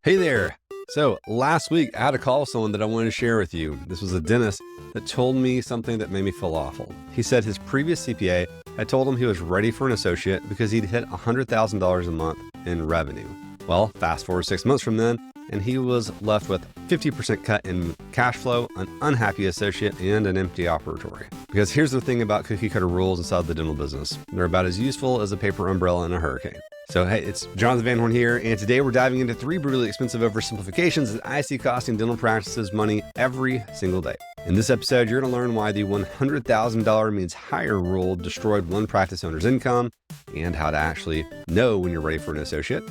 Hey there. So last week I had a call with someone that I wanted to share with you. This was a dentist that told me something that made me feel awful. He said his previous CPA had told him he was ready for an associate because he'd hit $100,000 a month in revenue. Well, fast forward 6 months from then, and he was left with 50% cut in cash flow, an unhappy associate, and an empty operatory. Because here's the thing about cookie cutter rules inside the dental business. They're about as useful as a paper umbrella in a hurricane. So hey, it's Jonathan Van Horn here, and today we're diving into 3 brutally expensive oversimplifications that I see costing dental practices money every single day. In this episode, you're going to learn why the $100,000 means higher rule destroyed one practice owner's income, and how to actually know when you're ready for an associate.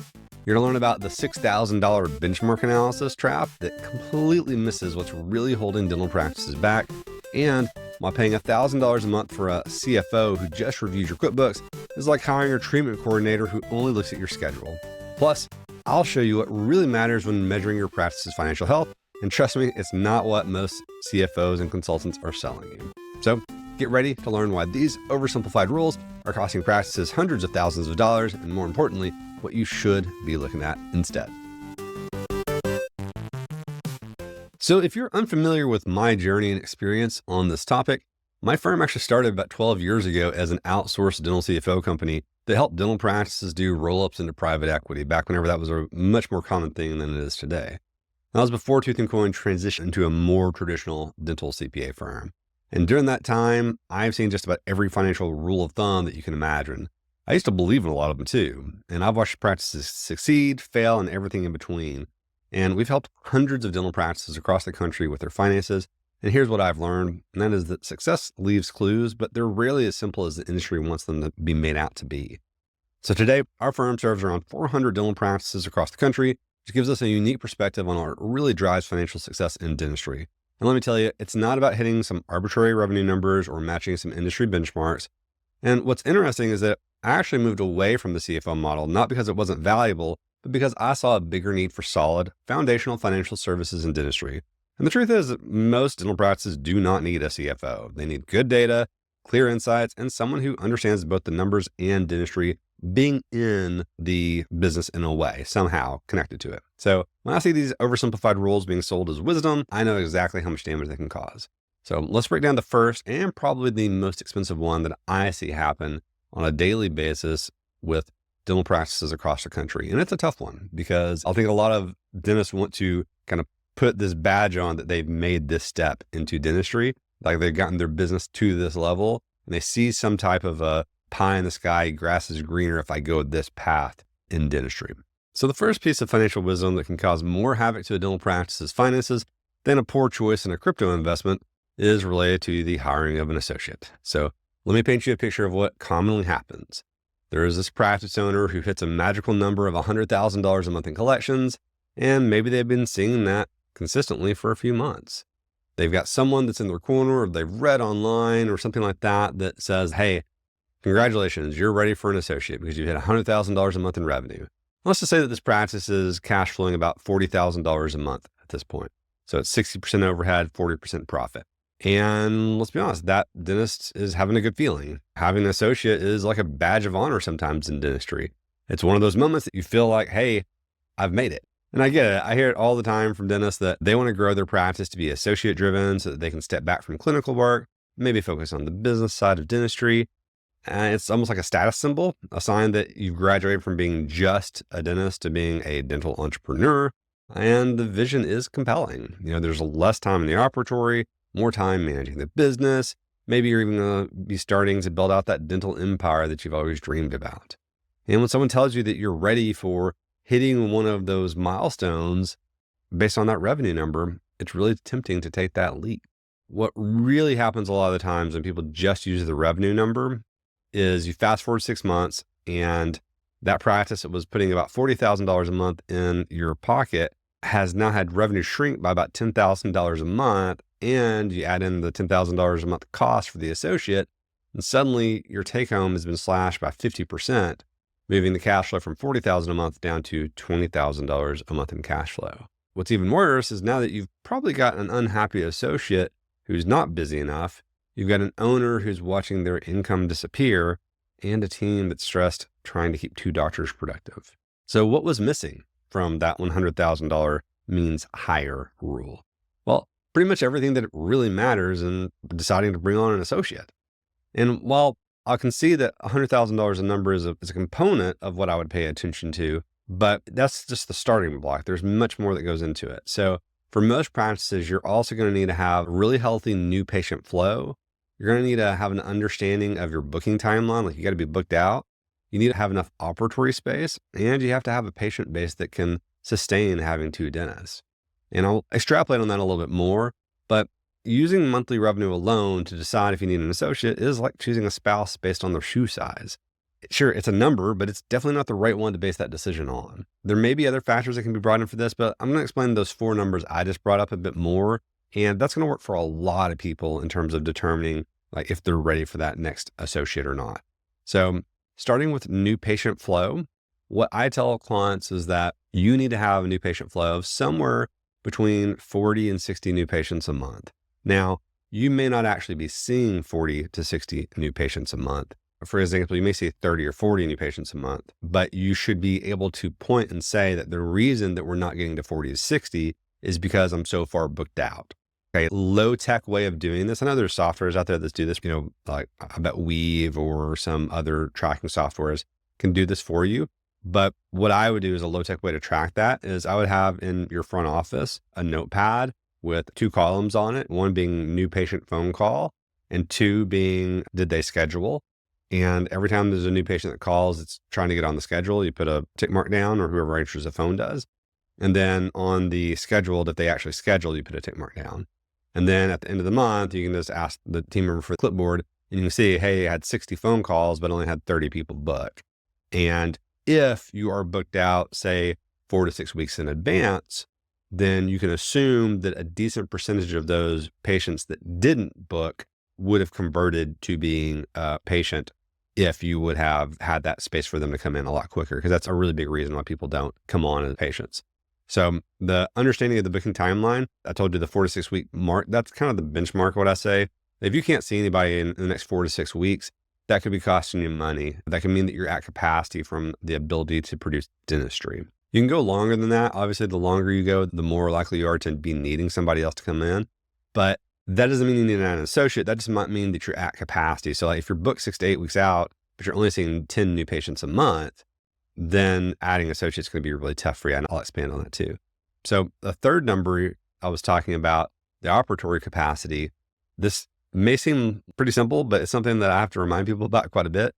You're going to learn about the $6,000 benchmark analysis trap that completely misses what's really holding dental practices back, and why paying $1,000 a month for a CFO who just reviews your QuickBooks is like hiring a treatment coordinator who only looks at your schedule. Plus, I'll show you what really matters when measuring your practice's financial health, and trust me, it's not what most CFOs and consultants are selling you. So get ready to learn why these oversimplified rules are costing practices hundreds of thousands of dollars, and more importantly, what you should be looking at instead. So if you're unfamiliar with my journey and experience on this topic, my firm actually started about 12 years ago as an outsourced dental CFO company that helped dental practices do roll-ups into private equity back whenever that was a much more common thing than it is today. That was before Tooth & Coin transitioned to a more traditional dental CPA firm. And during that time, I've seen just about every financial rule of thumb that you can imagine. I used to believe in a lot of them too, and I've watched practices succeed, fail, and everything in between. And we've helped hundreds of dental practices across the country with their finances. And here's what I've learned, and that is that success leaves clues, but they're rarely as simple as the industry wants them to be made out to be. So today, our firm serves around 400 dental practices across the country, which gives us a unique perspective on what really drives financial success in dentistry. And let me tell you, it's not about hitting some arbitrary revenue numbers or matching some industry benchmarks. And what's interesting is that I actually moved away from the CFO model, not because it wasn't valuable, but because I saw a bigger need for solid, foundational financial services in dentistry. And the truth is that most dental practices do not need a CFO. They need good data, clear insights, and someone who understands both the numbers and dentistry, being in the business in a way, somehow connected to it. So when I see these oversimplified rules being sold as wisdom, I know exactly how much damage they can cause. So let's break down the first and probably the most expensive one that I see happen on a daily basis with dental practices across the country. And it's a tough one because I think a lot of dentists want to kind of put this badge on that they've made this step into dentistry, like they've gotten their business to this level, and they see some type of a pie in the sky, grass is greener if I go this path in dentistry. So the first piece of financial wisdom that can cause more havoc to a dental practice's finances than a poor choice in a crypto investment is related to the hiring of an associate. So let me paint you a picture of what commonly happens. There is this practice owner who hits a magical number of $100,000 a month in collections, and maybe they've been seeing that consistently for a few months. They've got someone that's in their corner, or they've read online or something like that that says, hey, congratulations, you're ready for an associate because you hit $100,000 a month in revenue. Let's just say that this practice is cash flowing about $40,000 a month at this point. So it's 60% overhead, 40% profit. And let's be honest, that dentist is having a good feeling. Having an associate is like a badge of honor sometimes in dentistry. It's one of those moments that you feel like, hey, I've made it. And I get it. I hear it all the time from dentists that they want to grow their practice to be associate driven so that they can step back from clinical work, maybe focus on the business side of dentistry. And it's almost like a status symbol, a sign that you've graduated from being just a dentist to being a dental entrepreneur. And the vision is compelling. There's less time in the operatory, more time managing the business. Maybe you're even going to be starting to build out that dental empire that you've always dreamed about. And when someone tells you that you're ready for hitting one of those milestones based on that revenue number, it's really tempting to take that leap. What really happens a lot of the times when people just use the revenue number is you fast forward 6 months and that practice that was putting about $40,000 a month in your pocket has now had revenue shrink by about $10,000 a month. And you add in the $10,000 a month cost for the associate, and suddenly your take home has been slashed by 50%, moving the cash flow from $40,000 a month down to $20,000 a month in cash flow. What's even worse is now that you've probably got an unhappy associate who's not busy enough, you've got an owner who's watching their income disappear, and a team that's stressed trying to keep 2 doctors productive. So what was missing from that $100,000 means hire rule? Well, pretty much everything that really matters in deciding to bring on an associate. And while I can see that $100,000 a number is a component of what I would pay attention to, but that's just the starting block. There's much more that goes into it. So for most practices, you're also going to need to have really healthy new patient flow. You're going to need to have an understanding of your booking timeline. Like, you got to be booked out. You need to have enough operatory space, and you have to have a patient base that can sustain having 2 dentists. And I'll extrapolate on that a little bit more, but using monthly revenue alone to decide if you need an associate is like choosing a spouse based on their shoe size. Sure, it's a number, but it's definitely not the right one to base that decision on. There may be other factors that can be brought in for this, but I'm going to explain those 4 numbers I just brought up a bit more. And that's going to work for a lot of people in terms of determining like if they're ready for that next associate or not. So starting with new patient flow, what I tell clients is that you need to have a new patient flow of somewhere between 40 and 60 new patients a month. Now, you may not actually be seeing 40 to 60 new patients a month. For example, you may see 30 or 40 new patients a month, but you should be able to point and say that the reason that we're not getting to 40 to 60 is because I'm so far booked out. Okay, low tech way of doing this. I know there's softwares out there that do this, like I bet Weave or some other tracking softwares can do this for you. But what I would do is a low tech way to track that is I would have in your front office a notepad with 2 columns on it, one being new patient phone call and 2 being did they schedule. And every time there's a new patient that calls, it's trying to get on the schedule, you put a tick mark down, or whoever answers the phone does. And then on the schedule that they actually schedule, you put a tick mark down. And then at the end of the month, you can just ask the team member for the clipboard and you can see, hey, I had 60 phone calls, but only had 30 people book. And if you are booked out, say 4 to 6 weeks in advance, then you can assume that a decent percentage of those patients that didn't book would have converted to being a patient if you would have had that space for them to come in a lot quicker, because that's a really big reason why people don't come on as patients. So the understanding of the booking timeline, I told you the 4 to 6 week mark, that's kind of the benchmark. What I say, if you can't see anybody in the next 4 to 6 weeks, that could be costing you money. That can mean that you're at capacity from the ability to produce dentistry. You can go longer than that. Obviously, the longer you go, the more likely you are to be needing somebody else to come in. But that doesn't mean you need an associate. That just might mean that you're at capacity. So like if you're booked 6 to 8 weeks out, but you're only seeing 10 new patients a month, then adding associates is going to be really tough for you. And I'll expand on that too. So the third number I was talking about, the operatory capacity, this may seem pretty simple, but it's something that I have to remind people about quite a bit.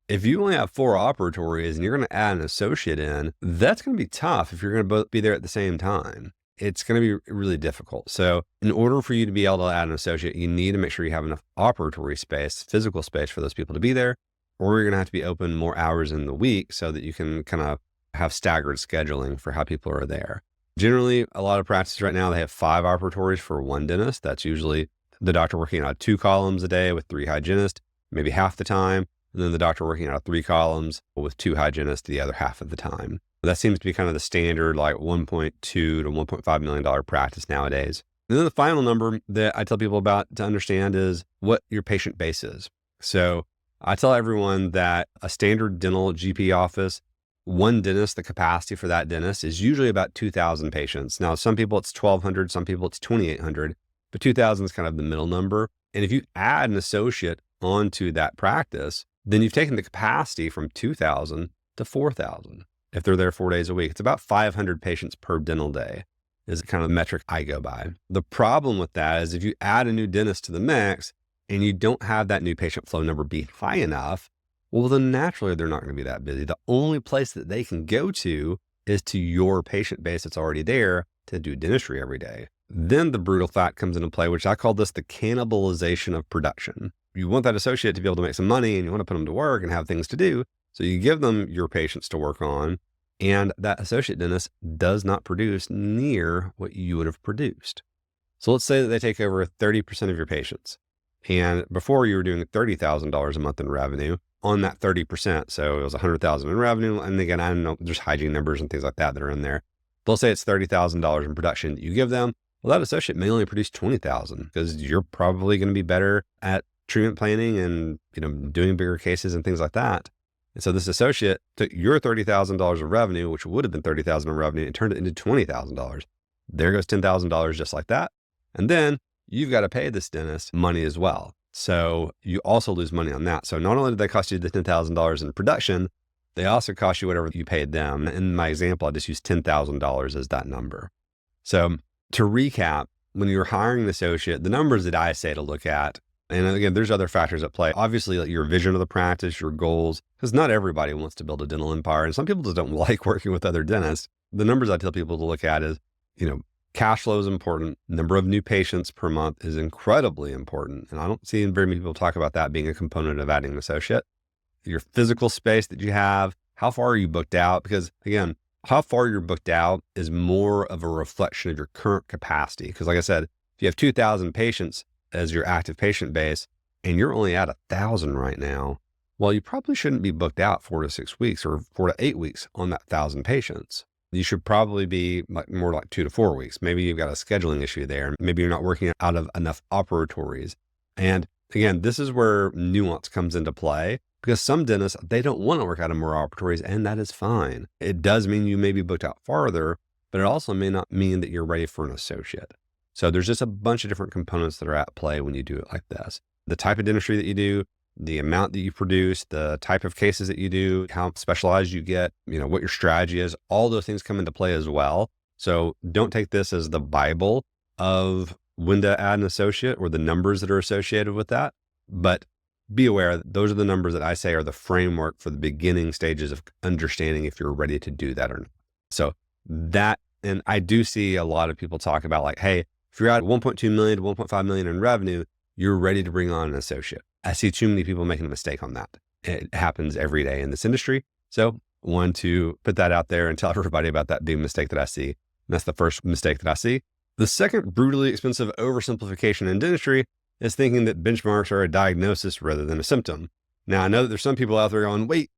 If you only have 4 operatories and you're going to add an associate in, that's going to be tough if you're going to both be there at the same time. It's going to be really difficult. So in order for you to be able to add an associate, you need to make sure you have enough operatory space, physical space for those people to be there, or you're going to have to be open more hours in the week so that you can kind of have staggered scheduling for how people are there. Generally, a lot of practices right now, they have 5 operatories for 1 dentist. That's usually the doctor working out of 2 columns a day with 3 hygienists, maybe half the time. And then the doctor working out of 3 columns with 2 hygienists the other half of the time. That seems to be kind of the standard, like $1.2 to $1.5 million practice nowadays. And then the final number that I tell people about to understand is what your patient base is. So I tell everyone that a standard dental GP office, 1 dentist, the capacity for that dentist is usually about 2,000 patients. Now, some people it's 1,200, some people it's 2,800, but 2,000 is kind of the middle number. And if you add an associate onto that practice, then you've taken the capacity from 2,000 to 4,000. If they're there 4 days a week, it's about 500 patients per dental day is kind of the metric I go by. The problem with that is if you add a new dentist to the mix and you don't have that new patient flow number be high enough, well, then naturally they're not going to be that busy. The only place that they can go to is to your patient base that's already there to do dentistry every day. Then the brutal fact comes into play, which I call this the cannibalization of production. You want that associate to be able to make some money and you want to put them to work and have things to do. So you give them your patients to work on, and that associate dentist does not produce near what you would have produced. So let's say that they take over 30% of your patients. And before you were doing $30,000 a month in revenue on that 30%. So it was $100,000 in revenue. And again, I don't know, there's hygiene numbers and things like that that are in there. But let's say it's $30,000 in production that you give them. Well, that associate may only produce $20,000 because you're probably going to be better at treatment planning and, doing bigger cases and things like that. And so this associate took your $30,000 of revenue, which would have been $30,000 of revenue, and turned it into $20,000. There goes $10,000 just like that. And then you've got to pay this dentist money as well. So you also lose money on that. So not only did they cost you the $10,000 in production, they also cost you whatever you paid them. In my example, I just used $10,000 as that number. So to recap, when you're hiring an associate, the numbers that I say to look at, and again, there's other factors at play. Obviously, like your vision of the practice, your goals, because not everybody wants to build a dental empire. And some people just don't like working with other dentists. The numbers I tell people to look at is, cash flow is important. Number of new patients per month is incredibly important. And I don't see very many people talk about that being a component of adding an associate. Your physical space that you have, how far are you booked out? Because again, how far you're booked out is more of a reflection of your current capacity. Because like I said, if you have 2,000 patients as your active patient base and you're only at 1,000 right now, well, you probably shouldn't be booked out 4 to 6 weeks or 4 to 8 weeks on that 1,000 patients. You should probably be more like 2 to 4 weeks. Maybe you've got a scheduling issue there. Maybe you're not working out of enough operatories. And again, this is where nuance comes into play, because some dentists, they don't want to work out of more operatories, and that is fine. It does mean you may be booked out farther, but it also may not mean that you're ready for an associate. So there's just a bunch of different components that are at play when you do it like this. The type of dentistry that you do, the amount that you produce, the type of cases that you do, how specialized you get, what your strategy is, all those things come into play as well. So don't take this as the Bible of when to add an associate or the numbers that are associated with that. But be aware that those are the numbers that I say are the framework for the beginning stages of understanding if you're ready to do that or not. So that, and I do see a lot of people talk about like, hey, if you're at 1.2 million to 1.5 million in revenue, you're ready to bring on an associate. I see too many people making a mistake on that. It happens every day in this industry. So want to put that out there and tell everybody about that big mistake that I see. And that's the first mistake that I see. The second brutally expensive oversimplification in dentistry is thinking that benchmarks are a diagnosis rather than a symptom. Now, I know that there's some people out there going, wait,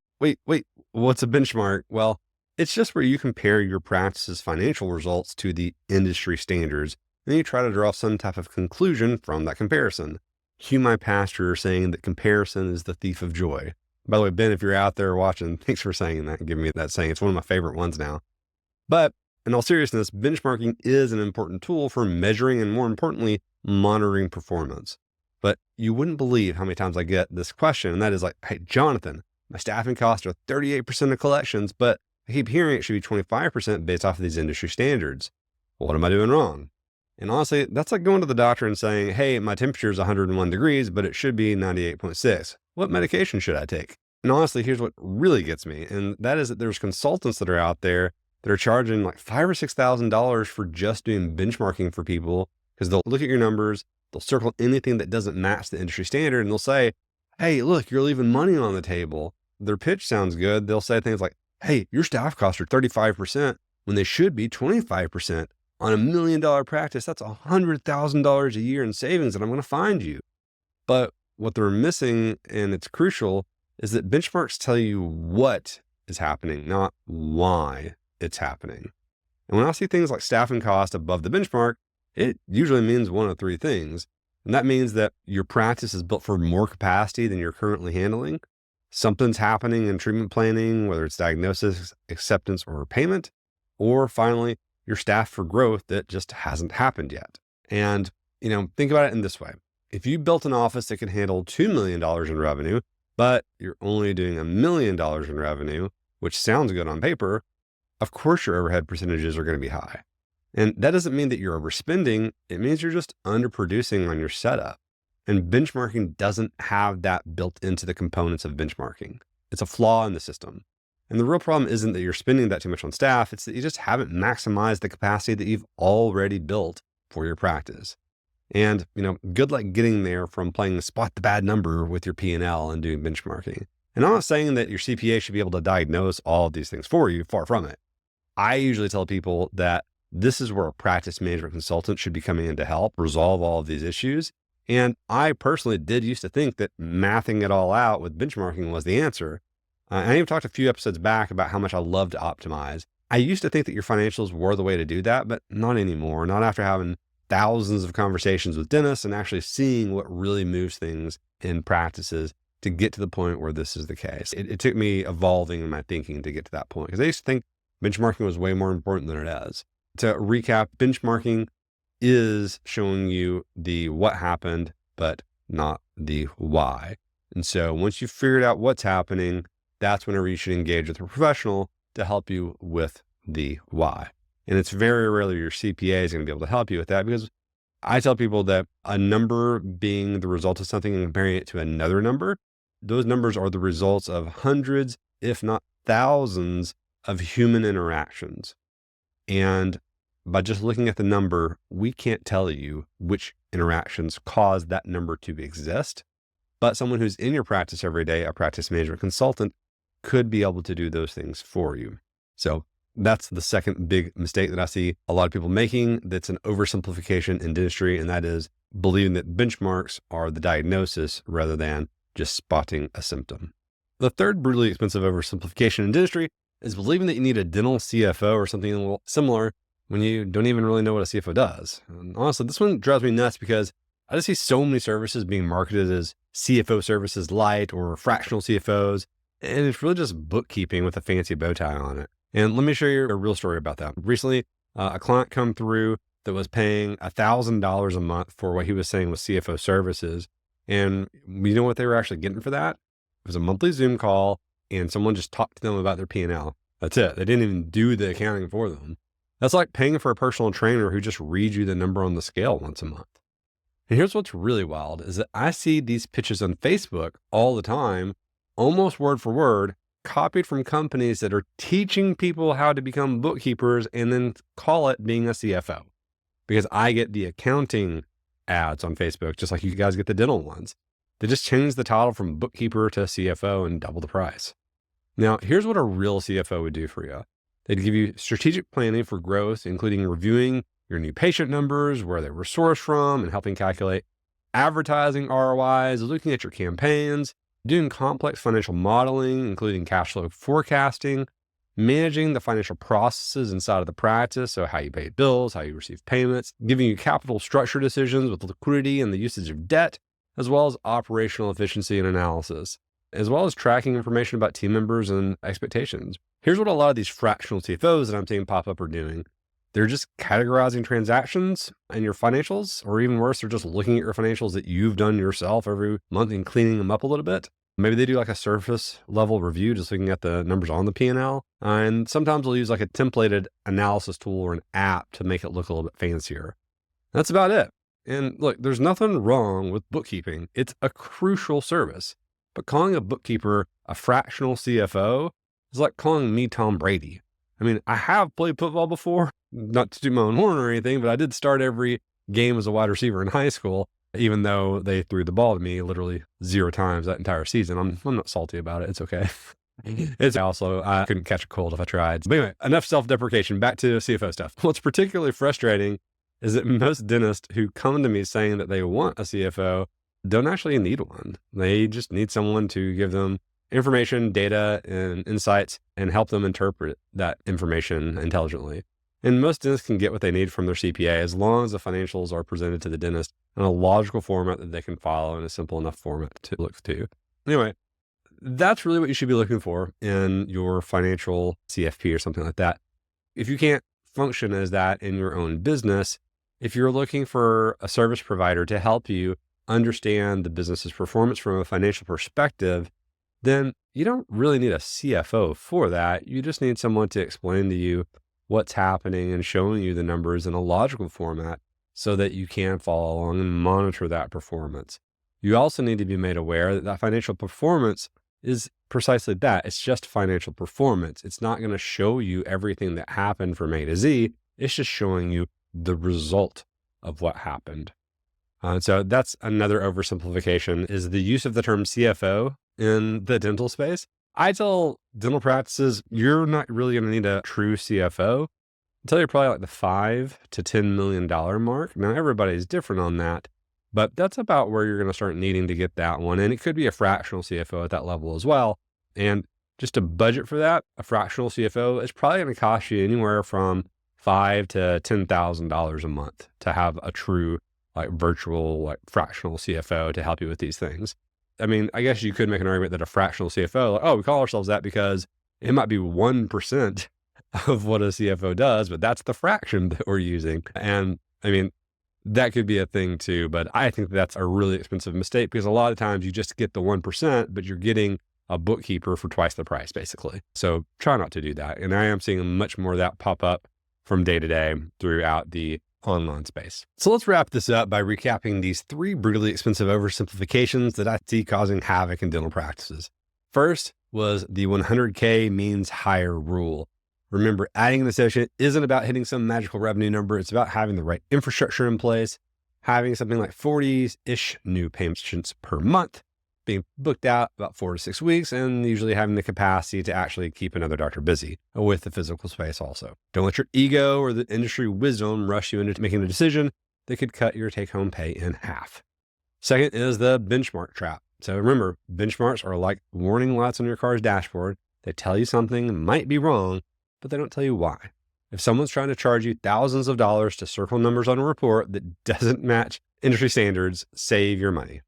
what's a benchmark? Well, it's just where you compare your practice's financial results to the industry standards, and then you try to draw some type of conclusion from that comparison. Cue my pastor saying that comparison is the thief of joy. By the way, Ben, if you're out there watching, thanks for saying that and giving me that saying. It's one of my favorite ones now. But in all seriousness, benchmarking is an important tool for measuring and, more importantly, monitoring performance. But you wouldn't believe how many times I get this question, and that is like, hey, Jonathan, my staffing costs are 38% of collections, but I keep hearing it should be 25% based off of these industry standards. Well, what am I doing wrong? And honestly, that's like going to the doctor and saying, hey, my temperature is 101 degrees, but it should be 98.6. What medication should I take? And honestly, here's what really gets me. And that is that there's consultants that are out there that are charging like $5,000 or $6,000 for just doing benchmarking for people, because they'll look at your numbers, they'll circle anything that doesn't match the industry standard, and they'll say, hey, look, you're leaving money on the table. Their pitch sounds good. They'll say things like, hey, your staff costs are 35% when they should be 25%. On $1 million practice, that's $100,000 a year in savings that I'm going to find you. But what they're missing, and it's crucial, is that benchmarks tell you what is happening, not why it's happening. And when I see things like staffing cost above the benchmark, it usually means one of three things. And that means that your practice is built for more capacity than you're currently handling. Something's happening in treatment planning, whether it's diagnosis, acceptance, or payment. Or finally, your staff for growth that just hasn't happened yet. And, think about it in this way. If you built an office that can handle $2 million in revenue, but you're only doing $1 million in revenue, which sounds good on paper, of course your overhead percentages are going to be high. And that doesn't mean that you're overspending. It means you're just underproducing on your setup. And benchmarking doesn't have that built into the components of benchmarking. It's a flaw in the system. And the real problem isn't that you're spending that too much on staff. It's that you just haven't maximized the capacity that you've already built for your practice. And, good luck getting there from playing spot the bad number with your P&L and doing benchmarking. And I'm not saying that your CPA should be able to diagnose all of these things for you, far from it. I usually tell people that this is where a practice management consultant should be coming in to help resolve all of these issues. And I personally did used to think that mathing it all out with benchmarking was the answer. I even talked a few episodes back about how much I love to optimize. I used to think that your financials were the way to do that, but not anymore. Not after having thousands of conversations with dentists and actually seeing what really moves things in practices to get to the point where this is the case. It took me evolving in my thinking to get to that point because I used to think benchmarking was way more important than it is. To recap, benchmarking is showing you the what happened, but not the why. And so once you've figured out what's happening, that's whenever you should engage with a professional to help you with the why. And it's very rarely your CPA is going to be able to help you with that, because I tell people that a number being the result of something and comparing it to another number, those numbers are the results of hundreds, if not thousands, of human interactions. And by just looking at the number, we can't tell you which interactions caused that number to exist. But someone who's in your practice every day, a practice management consultant, could be able to do those things for you. So that's the second big mistake that I see a lot of people making. That's an oversimplification in dentistry, and that is believing that benchmarks are the diagnosis rather than just spotting a symptom. The third brutally expensive oversimplification in dentistry is believing that you need a dental CFO or something a little similar when you don't even really know what a CFO does. And honestly, this one drives me nuts because I just see so many services being marketed as CFO services light or fractional CFOs, and it's really just bookkeeping with a fancy bow tie on it. And let me show you a real story about that. Recently, a client come through that was paying $1,000 a month for what he was saying was CFO services. And you know what they were actually getting for that? It was a monthly Zoom call, and someone just talked to them about their P&L. That's it. They didn't even do the accounting for them. That's like paying for a personal trainer who just reads you the number on the scale once a month. And here's what's really wild is that I see these pitches on Facebook all the time, almost word for word, copied from companies that are teaching people how to become bookkeepers and then call it being a CFO. Because I get the accounting ads on Facebook, just like you guys get the dental ones. They just change the title from bookkeeper to CFO and double the price. Now, here's what a real CFO would do for you. They'd give you strategic planning for growth, including reviewing your new patient numbers, where they were sourced from, and helping calculate advertising ROIs, looking at your campaigns, doing complex financial modeling, including cash flow forecasting, managing the financial processes inside of the practice, so how you pay bills, how you receive payments, giving you capital structure decisions with liquidity and the usage of debt, as well as operational efficiency and analysis, as well as tracking information about team members and expectations. Here's what a lot of these fractional CFOs that I'm seeing pop up are doing. They're just categorizing transactions and your financials, or even worse, they're just looking at your financials that you've done yourself every month and cleaning them up a little bit. Maybe they do like a surface level review, just looking at the numbers on the P&L. And sometimes they'll use like a templated analysis tool or an app to make it look a little bit fancier. That's about it. And look, there's nothing wrong with bookkeeping. It's a crucial service. But calling a bookkeeper a fractional CFO is like calling me Tom Brady. I mean, I have played football before, not to do my own horn or anything, but I did start every game as a wide receiver in high school, even though they threw the ball to me literally 0 times that entire season. I'm not salty about it. It's okay. I couldn't catch a cold if I tried. But anyway, enough self-deprecation. Back to CFO stuff. What's particularly frustrating is that most dentists who come to me saying that they want a CFO don't actually need one. They just need someone to give them information, data, and insights and help them interpret that information intelligently. And most dentists can get what they need from their CPA as long as the financials are presented to the dentist in a logical format that they can follow in a simple enough format to look to. Anyway, that's really what you should be looking for in your financial CFP or something like that. If you can't function as that in your own business, if you're looking for a service provider to help you understand the business's performance from a financial perspective, then you don't really need a CFO for that. You just need someone to explain to you what's happening and showing you the numbers in a logical format so that you can follow along and monitor that performance. You also need to be made aware that financial performance is precisely that. It's just financial performance. It's not going to show you everything that happened from A to Z. It's just showing you the result of what happened. So that's another oversimplification, is the use of the term CFO in the dental space. I tell dental practices, you're not really going to need a true CFO until you're probably like the $5 to $10 million mark. Now, everybody's different on that, but that's about where you're going to start needing to get that one. And it could be a fractional CFO at that level as well. And just a budget for that, a fractional CFO is probably going to cost you anywhere from $5,000 to $10,000 a month to have a true like virtual, like fractional CFO to help you with these things. I mean, I guess you could make an argument that a fractional CFO, like, oh, we call ourselves that because it might be 1% of what a CFO does, but that's the fraction that we're using. And I mean, that could be a thing too, but I think that's a really expensive mistake because a lot of times you just get the 1%, but you're getting a bookkeeper for twice the price, basically. So try not to do that. And I am seeing much more of that pop up from day to day throughout the online space. So let's wrap this up by recapping these 3 brutally expensive oversimplifications that I see causing havoc in dental practices. First was the 100K means higher rule. Remember, adding an associate isn't about hitting some magical revenue number. It's about having the right infrastructure in place, having something like 40-ish new patients per month, being booked out about 4 to 6 weeks, and usually having the capacity to actually keep another doctor busy with the physical space also. Don't let your ego or the industry wisdom rush you into making a decision that could cut your take-home pay in half. Second is the benchmark trap. So remember, benchmarks are like warning lights on your car's dashboard. They tell you something might be wrong, but they don't tell you why. If someone's trying to charge you thousands of dollars to circle numbers on a report that doesn't match industry standards, save your money.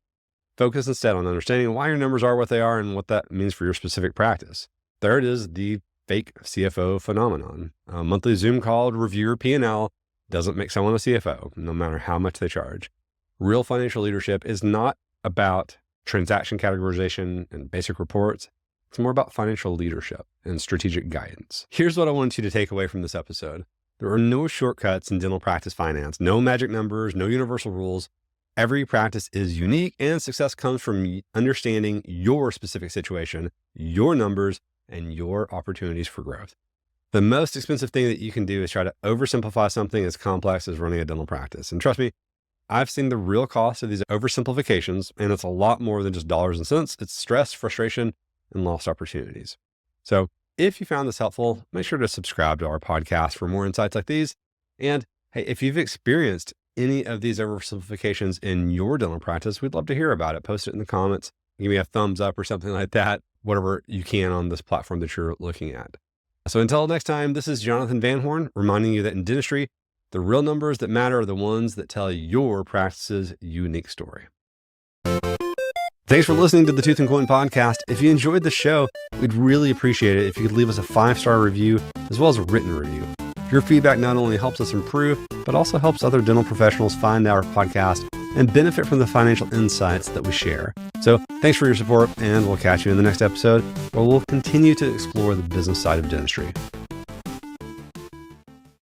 Focus instead on understanding why your numbers are what they are and what that means for your specific practice. Third is the fake CFO phenomenon. A monthly Zoom call to review your P&L doesn't make someone a CFO, no matter how much they charge. Real financial leadership is not about transaction categorization and basic reports. It's more about financial leadership and strategic guidance. Here's what I want you to take away from this episode. There are no shortcuts in dental practice finance, no magic numbers, no universal rules. Every practice is unique, and success comes from understanding your specific situation, your numbers, and your opportunities for growth. The most expensive thing that you can do is try to oversimplify something as complex as running a dental practice. And trust me, I've seen the real cost of these oversimplifications, and it's a lot more than just dollars and cents. It's stress, frustration, and lost opportunities. So if you found this helpful, make sure to subscribe to our podcast for more insights like these. And hey, if you've experienced any of these oversimplifications in your dental practice, we'd love to hear about it. Post it in the comments. Give me a thumbs up or something like that, whatever you can on this platform that you're looking at. So until next time, this is Jonathan Van Horn reminding you that in dentistry, the real numbers that matter are the ones that tell your practice's unique story. Thanks for listening to the Tooth and Coin podcast. If you enjoyed the show, we'd really appreciate it if you could leave us a 5-star review as well as a written review. Your feedback not only helps us improve, but also helps other dental professionals find our podcast and benefit from the financial insights that we share. So thanks for your support, and we'll catch you in the next episode where we'll continue to explore the business side of dentistry.